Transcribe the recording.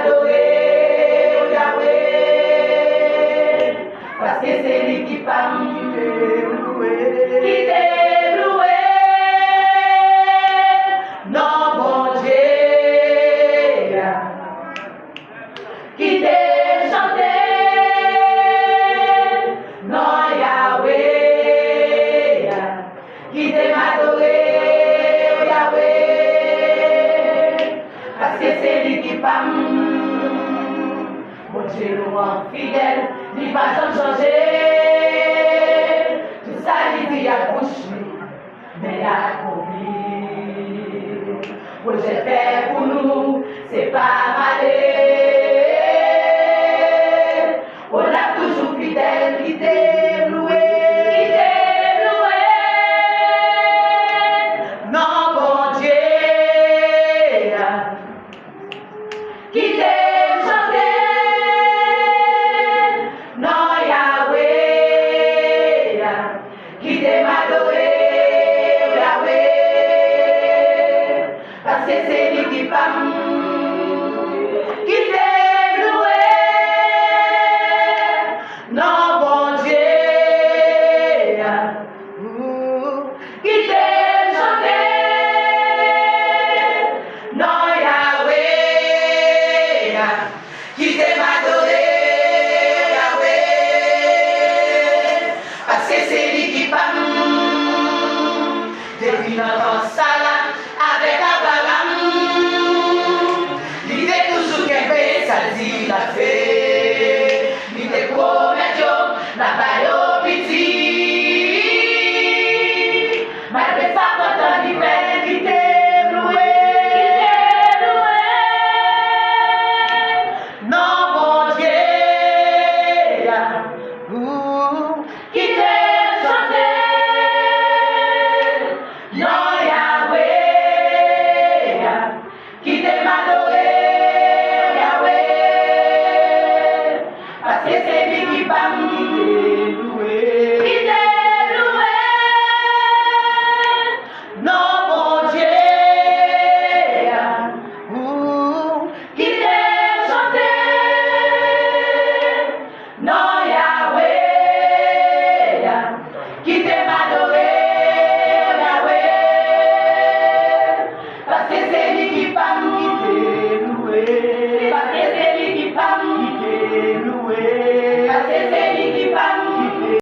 m'adorer, oh Yahweh, parce que c'est lui qui parle, qui t'est loué, non bon Dieu, qui t'est chanté, non Yahweh, qui t'est m'adorer, oh Yahweh, parce que c'est lui qui parle. Mon Dieu, nous rend fidèle, il va jamais changer. Tout ça, il dit à bouche, mais il a accompli. Projet fait pour nous, c'est pas malé. On a toujours fidèle, qui t'est loué. Non, bon Dieu, qui t'aime chanter, non Yahweh, qui t'aime adorer, Yahweh, parce que c'est lui qui parle, qui t'aime loué, non bon Dieu, qui t'aime chanter, non Yahweh, qui t'aime adorer, Yahweh, parce que c'est lui qui parle. Depuis notre salle avec Abraham, l'idée toujours qu'elle fait, ça dit la fait. L'idée promet la baille au petit. Malgré ça, quand on y fait, qui t'aime loué. Non, mon Dieu, qui t'aime chanter, non Yahweh, qui t'aime adorer, Yahweh, parce que c'est lui qui parle, qui t'aime loué, non mon Dieu, qui t'aime chanter, non Yahweh, qui t'aime adorer, Yahweh, parce que c'est lui qui parle.